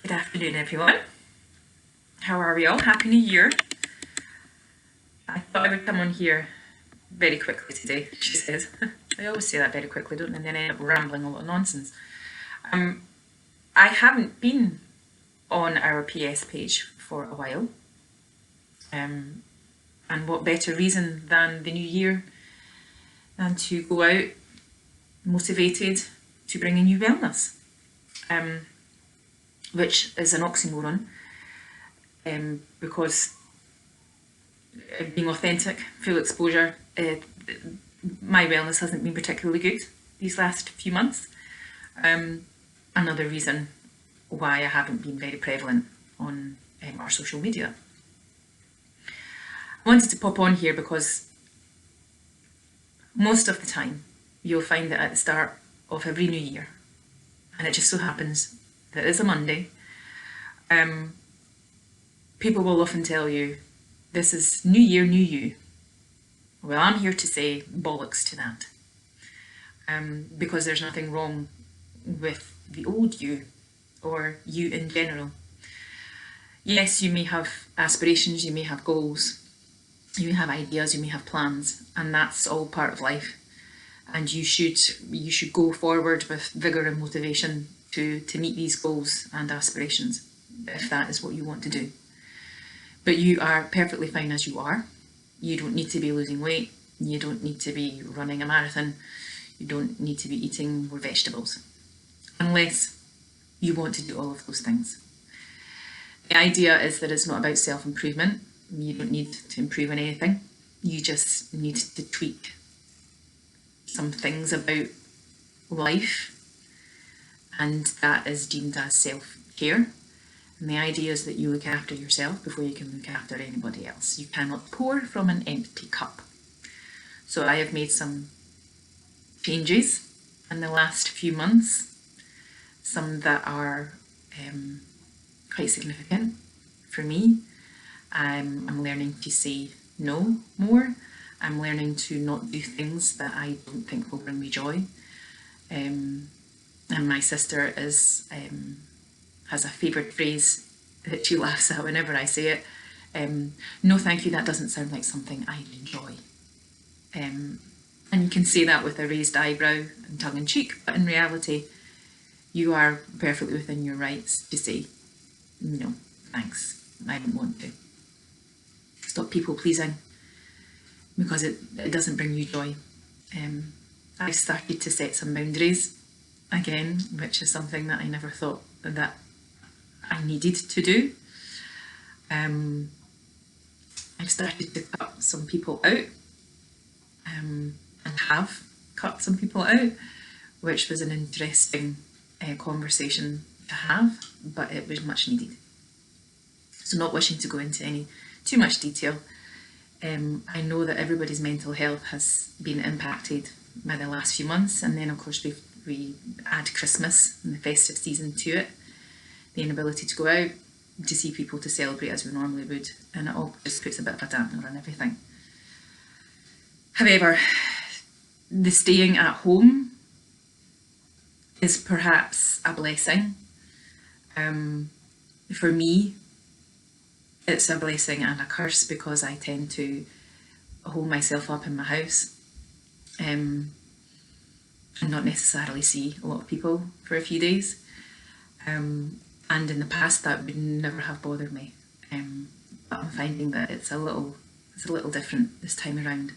Good afternoon, everyone. How are we all? Happy New Year. I thought I would come on here very quickly today, she says. I always say that very quickly, don't I? And then I end up rambling a lot of nonsense. I haven't been on our PS page for a while. And what better reason than the new year than to go out motivated to bring in new wellness, which is an oxymoron, because being authentic, full exposure, my wellness hasn't been particularly good these last few months. Another reason why I haven't been very prevalent on our social media. I wanted to pop on here because most of the time you'll find that at the start of every new year, and it just so happens that it's a Monday, people will often tell you, this is new year, new you. Well, I'm here to say bollocks to that, because there's nothing wrong with the old you or you in general. Yes, you may have aspirations, you may have goals, you may have ideas, you may have plans, and that's all part of life. And you should go forward with vigour and motivation to meet these goals and aspirations, if that is what you want to do. But you are perfectly fine as you are. You don't need to be losing weight. You don't need to be running a marathon. You don't need to be eating more vegetables, unless you want to do all of those things. The idea is that it's not about self-improvement. You don't need to improve on anything. You just need to tweak some things about life, and that is deemed as self-care. And the idea is that you look after yourself before you can look after anybody else. You cannot pour from an empty cup. So I have made some changes in the last few months, some that are quite significant for me. I'm learning to say no more. I'm learning to not do things that I don't think will bring me joy. And my sister has a favourite phrase that she laughs at whenever I say it. No, thank you, that doesn't sound like something I enjoy. And you can say that with a raised eyebrow and tongue in cheek, but in reality, you are perfectly within your rights to say, no, thanks, I don't want to. Stop people pleasing, because it doesn't bring you joy. I've started to set some boundaries again, which is something that I never thought that I needed to do. I've started to cut some people out, and have cut some people out, which was an interesting conversation to have, but it was much needed. So not wishing to go into too much detail, I know that everybody's mental health has been impacted by the last few months, and then of course we add Christmas and the festive season to it, the inability to go out to see people to celebrate as we normally would, and it all just puts a bit of a dampener on everything. However, the staying at home is perhaps a blessing. For me, it's a blessing and a curse, because I tend to hold myself up in my house and not necessarily see a lot of people for a few days. And in the past that would never have bothered me. But I'm finding that it's a little different this time around,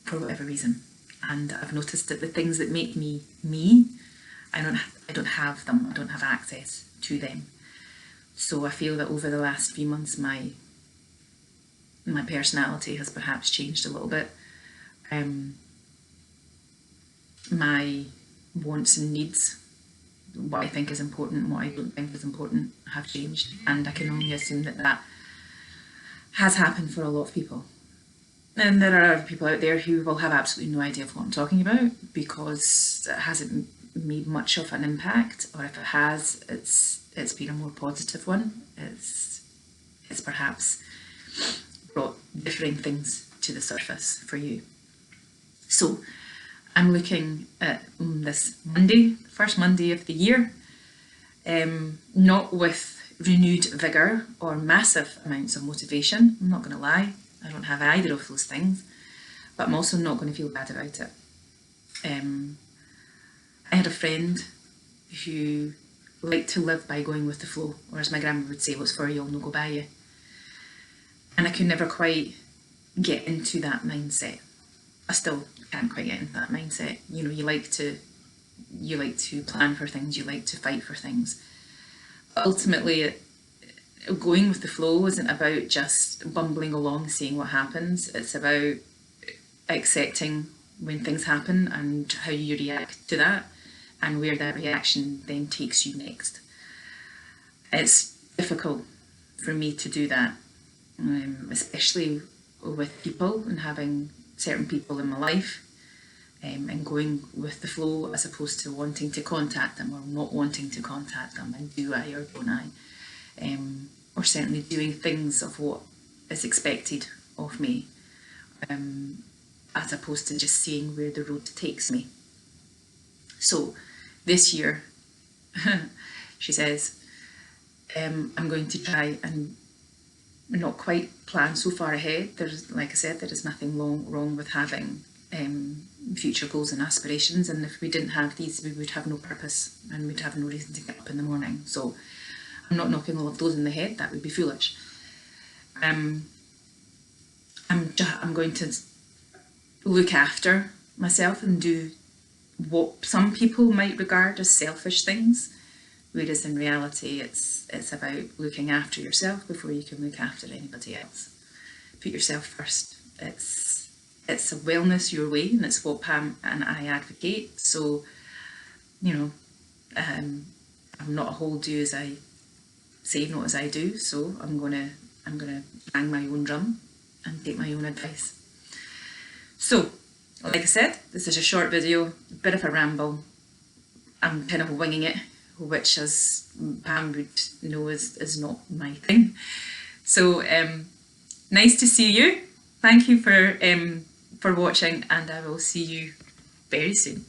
for whatever reason. And I've noticed that the things that make me me, I don't have them. I don't have access to them. So I feel that over the last few months, my personality has perhaps changed a little bit. My wants and needs, what I think is important and what I don't think is important, have changed. And I can only assume that has happened for a lot of people. And there are other people out there who will have absolutely no idea of what I'm talking about, because it hasn't made much of an impact, or if it has, it's been a more positive one. It's perhaps brought differing things to the surface for you. So I'm looking at this Monday, first Monday of the year, not with renewed vigour or massive amounts of motivation. I'm not going to lie, I don't have either of those things, but I'm also not going to feel bad about it. I had a friend who liked to live by going with the flow, or as my grandma would say, what's for you, no go by you. And I could never quite get into that mindset. I still can't quite get into that mindset. You know, you like to plan for things, you like to fight for things. But ultimately, going with the flow isn't about just bumbling along, seeing what happens. It's about accepting when things happen and how you react to that, and where that reaction then takes you next. It's difficult for me to do that, especially with people and having certain people in my life, and going with the flow as opposed to wanting to contact them or not wanting to contact them, and do I or don't I, or certainly doing things of what is expected of me, as opposed to just seeing where the road takes me. So this year, she says, I'm going to try and not quite plan so far ahead. There's, like I said, there is nothing wrong with having future goals and aspirations, and if we didn't have these, we would have no purpose and we'd have no reason to get up in the morning. So I'm not knocking all of those in the head, that would be foolish. I'm going to look after myself and do what some people might regard as selfish things, whereas in reality it's about looking after yourself before you can look after anybody else. Put yourself first. It's a wellness your way, and it's what Pam and I advocate. So, you know, I'm not a whole do as I say, not as I do. So I'm gonna bang my own drum and take my own advice. So, like I said, this is a short video, a bit of a ramble. I'm kind of winging it, which, as Pam would know, is not my thing. So, nice to see you. Thank you for watching, and I will see you very soon.